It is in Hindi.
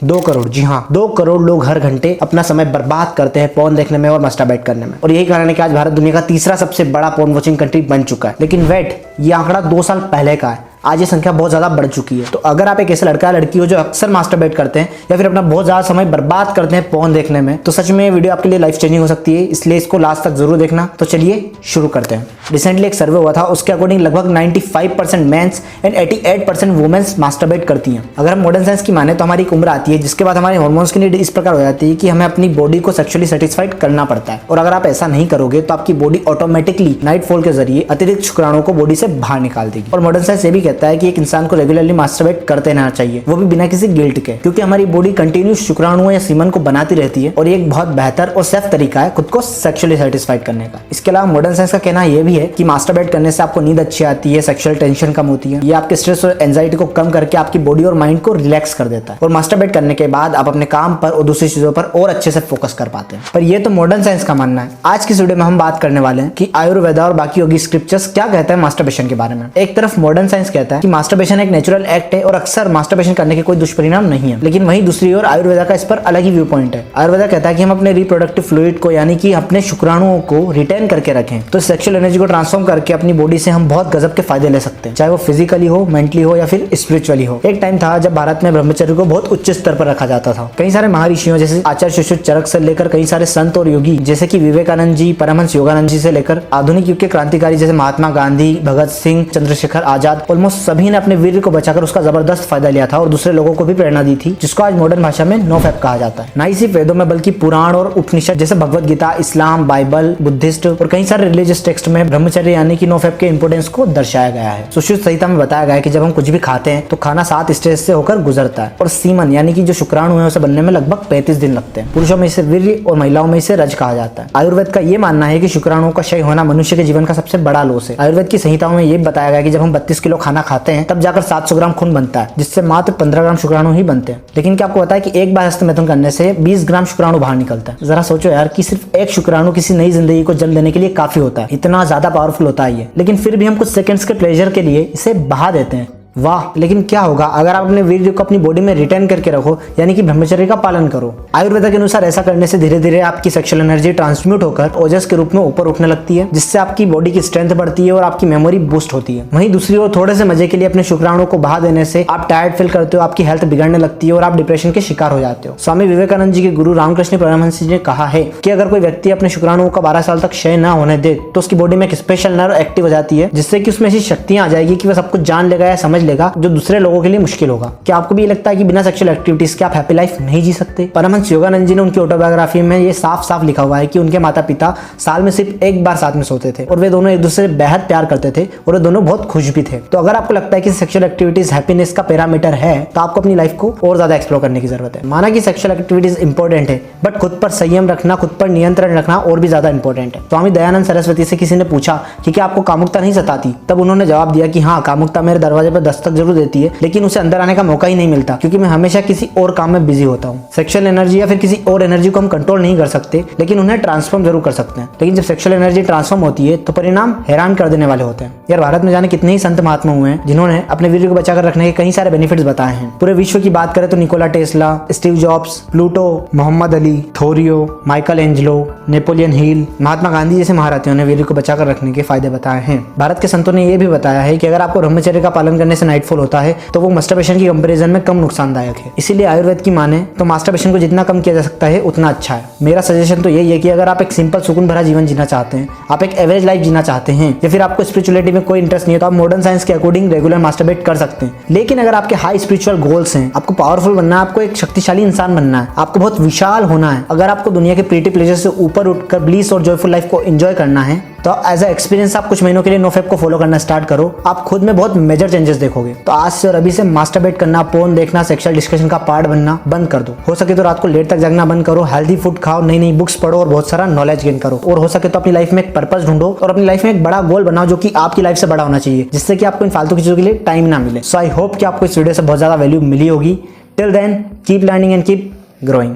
2 करोड़, जी हाँ 2 करोड़ लोग हर घंटे अपना समय बर्बाद करते हैं पोर्न देखने में और मास्टरबेट करने में। और यही कारण है कि आज भारत दुनिया का तीसरा सबसे बड़ा पोर्न वॉचिंग कंट्री बन चुका है। लेकिन वेट, ये आंकड़ा 2 साल पहले का है, आज ये संख्या बहुत ज्यादा बढ़ चुकी है। तो अगर आप एक ऐसे लड़का लड़की हो जो अक्सर मास्टरबेट करते हैं या फिर अपना बहुत ज्यादा समय बर्बाद करते हैं पोर्न देखने में, तो सच में ये वीडियो आपके लिए लाइफ चेंजिंग हो सकती है, इसलिए इसको लास्ट तक जरूर देखना। तो चलिए शुरू करते हैं। रिसेंटली एक सर्वे हुआ था, उसके अकॉर्डिंग लगभग 95% मेंस एंड 88% वुमेन्स मास्टरबेट करती हैं। अगर हम मॉडर्न साइंस की माने तो हमारी एक उम्र आती है जिसके बाद हमारे हार्मोन्स की नीड इस प्रकार हो जाती है कि हमें अपनी बॉडी को सेक्सुअली सेटिस्फाइड करना पड़ता है। और अगर आप ऐसा नहीं करोगे तो आपकी बॉडी ऑटोमेटिकली नाइटफॉल के जरिए अतिरिक्त शुक्राणुओं को बॉडी से बाहर निकाल देगी। और मॉडर्न साइंस ये भी कहता है कि एक इंसान को रेगुलरली मास्टरबेट करते रहना चाहिए, वो भी बिना किसी गिल्ट के, क्योंकि हमारी बॉडी कंटिन्यूस शुक्राणुओं या सीमन को बनाती रहती है और ये एक बहुत बेहतर और सेफ तरीका है खुद को सेक्सुअली सेटिस्फाइड करने का। इसके अलावा मॉडर्न साइंस का कहना यह भी है कि मास्टरबेट करने से आपको नींद अच्छी आती है, सेक्सुअल टेंशन कम होती है, ये आपके स्ट्रेस और एंजाइटी को कम करके आपकी बॉडी और माइंड को रिलैक्स कर देता है। और मास्टरबेट करने के बाद आप अपने काम पर और दूसरी चीजों पर और अच्छे से फोकस कर पाते हैं। पर ये तो मॉडर्न साइंस का मानना है। आज की वीडियो में हम बात करने वाले हैं कि आयुर्वेदा और बाकी योगी स्क्रिप्चर्स क्या कहते हैं मास्टरबेशन के बारे में। एक तरफ मॉडर्न साइंस कहता है कि मास्टरबेशन एक नेचुरल एक्ट है और अक्सर मास्टरबेशन करने के कोई दुष्परिणाम नहीं है, लेकिन वहीं दूसरी ओर आयुर्वेदा का इस पर अलग ही व्यू पॉइंट है। आयुर्वेदा कहता है कि हम अपने रिप्रोडक्टिव फ्लूइड को यानी कि अपने शुक्राणुओं को रिटेन करके रखें, तो सेक्सुअल एनर्जी को ट्रांसफॉर्म करके अपनी बॉडी से हम बहुत गजब के फायदे ले सकते हैं, चाहे वो फिजिकली हो, मेंटली हो या फिर स्पिरिचुअली हो। एक टाइम था जब भारत में ब्रह्मचर्य को बहुत उच्च स्तर पर रखा जाता था। कई सारे महर्षियों जैसे आचार्य शिशु चरक से लेकर कई सारे संत और योगी जैसे कि विवेकानंद जी, परमहंस योगानंद जी से लेकर आधुनिक युग के क्रांतिकारी जैसे महात्मा गांधी, भगत सिंह, चंद्रशेखर आजाद, ऑलमोस्ट सभी ने अपने वीर्य को बचाकर उसका जबरदस्त फायदा लिया था और दूसरे लोगों को भी प्रेरणा दी थी, जिसको आज मॉडर्न भाषा में नोफैप कहा जाता है। ना ही सिर्फ वेदों में बल्कि पुराण और उपनिषद जैसे भगवत गीता, इस्लाम, बाइबल, बुद्धिस्ट और कई सारे रिलीजियस टेक्स्ट में ब्रह्मचर्य यानी कि नोफैप के इंपोर्टेंस को दर्शाया गया है। सुश्रुत संहिता में बताया गया है कि जब हम कुछ भी खाते हैं तो खाना 7 स्टेज से होकर गुजरता है और सीमन यानी कि जो शुक्राणु है उसे बनने में लगभग 35 दिन लगते हैं। पुरुषों में इसे वीर्य और महिलाओं में इसे रज कहा जाता है। आयुर्वेद का ये मानना है कि शुक्राणुओं का क्षय होना मनुष्य के जीवन का सबसे बड़ा लॉस है। आयुर्वेद की संहिताओं में ये बताया गया कि जब हम 32 किलो खाना खाते हैं तब जाकर 700 ग्राम खून बनता है, जिससे मात्र 15 ग्राम शुक्राणु ही बनते हैं। लेकिन क्या आपको पता है कि एक बार हस्तमैथुन करने से 20 ग्राम शुक्राणु बाहर निकलता है। जरा सोचो यार कि सिर्फ एक शुक्राणु किसी नई जिंदगी को जन्म देने के लिए काफी होता है, इतना ज्यादा पावरफुल होता है ये। लेकिन फिर भी हम कुछ सेकंड्स के प्लेजर के लिए इसे बहा देते हैं। वाह, लेकिन क्या होगा अगर आप अपने वीर्य को अपनी बॉडी में रिटेन करके रखो यानी कि ब्रह्मचर्य का पालन करो। आयुर्वेदा के अनुसार ऐसा करने से धीरे धीरे आपकी सेक्सुअल एनर्जी ट्रांसम्यूट होकर ओजस के रूप में ऊपर उठने लगती है, जिससे आपकी बॉडी की स्ट्रेंथ बढ़ती है और आपकी मेमोरी बूस्ट होती है। वहीं दूसरी ओर थोड़े से मजे के लिए अपने शुक्राणुओं को बहा देने से आप टायर्ड फील करते हो, आपकी हेल्थ बिगड़ने लगती है और आप डिप्रेशन के शिकार हो जाते हो। स्वामी विवेकानंद जी के गुरु रामकृष्ण परमहंस जी ने कहा है कि अगर कोई व्यक्ति अपने शुक्राणुओं का 12 साल तक क्षय न होने दे तो उसकी बॉडी में एक स्पेशल नर्व एक्टिव हो जाती है, जिससे कि उसमें ऐसी शक्तियां आ जाएगी कि वह सब कुछ जान लेगा या समझ लेगा जो दूसरे लोगों के लिए मुश्किल होगा। क्या आपको भी लगता है कि बिना सेक्सुअल एक्टिविटीज के आप हैप्पी लाइफ नहीं जी सकते? परमहंस योगानंद जी ने उनकी ऑटोबायोग्राफी में ये साफ साफ लिखा हुआ है कि उनके माता पिता साल में सिर्फ एक बार साथ में सोते थे और वे दोनों एक दूसरे से बेहद प्यार करते थे और वे दोनों बहुत खुश भी थे। तो अगर आपको लगता है कि सेक्सुअल एक्टिविटीज हैप्पीनेस का पैरामीटर है तो आपको अपनी लाइफ को और ज्यादा एक्सप्लोर करने की जरूरत है। माना कि सेक्सुअल एक्टिविटीज इंपॉर्टेंट है, बट खुद पर संयम रखना, खुद पर नियंत्रण रखना और भी ज्यादा इंपॉर्टेंट है। स्वामी दयानंद सरस्वती से किसी ने पूछा कि क्या आपको कामुकता नहीं सताती, तब उन्होंने जवाब दिया कि हाँ, कामुकता मेरे दरवाजे पर दस्तक जरूर देती है, लेकिन उसे अंदर आने का मौका ही नहीं मिलता क्योंकि मैं हमेशा किसी और काम में बिजी होता हूँ। सेक्सुअल एनर्जी या फिर किसी और एनर्जी को हम कंट्रोल नहीं कर सकते, लेकिन उन्हें ट्रांसफॉर्म जरूर कर सकते हैं। लेकिन जब सेक्सुअल एनर्जी ट्रांसफॉर्म होती है तो परिणाम हैरान कर देने वाले होते हैं। यार, भारत में जाने कितने ही संत महात्मा हुए हैं जिन्होंने अपने वीर्य को बचाकर रखने के कई सारे बेनिफिट्स बताए हैं। पूरे विश्व की बात करें तो Nikola Tesla, Steve Jobs, Pluto, Muhammad Ali, Thoreau, Michelangelo, Napoleon Hill, Mahatma Gandhi जैसे महारथियों ने वीर्य को बचाकर रखने के फायदे बताए हैं। भारत के संतों ने यह भी बताया है कि अगर आपको ब्रह्मचर्य का पालन करने से नाइटफॉल होता है तो वो मास्टरबेशन की कंपैरिजन में कम नुकसानदायक है। इसीलिए आयुर्वेद की माने तो मास्टरबेशन को जितना कम किया जा सकता है उतना अच्छा है। मेरा सजेशन तो यही है कि अगर आप एक सिंपल सुकून भरा जीवन जीना चाहते हैं, आप एक एवरेज लाइफ जीना चाहते हैं या फिर आपको स्पिरिचुअलिटी में कोई इंटरेस्ट नहीं है तो आप मॉडर्न साइंस के अकॉर्डिंग रेगुलर मास्टरबेट कर सकते हैं। लेकिन अगर आपके हाई स्पिरिचुअल गोल्स हैं, आपको पावरफुल बनना है, आपको एक शक्तिशाली इंसान बनना है, आपको बहुत विशाल होना है, अगर आपको दुनिया के प्रीटी प्लेजर से ऊपर उठकर ब्लीस और जॉयफुल लाइफ को एंजॉय करना है तो एज अ एक्सपीरियंस आप कुछ महीनों के लिए नोफैप को फॉलो करना स्टार्ट करो। आप खुद में बहुत मेजर चेंजेस देखोगे। तो आज से और अभी से मास्टरबेट करना, पोर्न देखना, सेक्सुअल डिस्कशन का पार्ट बनना बंद कर दो। हो सके तो रात को लेट तक जागना बंद करो, हेल्दी फूड खाओ, नई नई बुक्स पढ़ो और बहुत सारा नॉलेज गेन करो। और हो सके तो अपनी लाइफ में एक पर्पस ढूंढो और अपनी लाइफ में एक बड़ा गोल बनाओ जो कि आपकी लाइफ से बड़ा होना चाहिए, जिससे कि आपको इन फालतू की चीजों के लिए टाइम ना मिले। सो आई होप कि आपको इस वीडियो से बहुत ज्यादा वैल्यू मिली होगी। Till then keep learning and keep growing.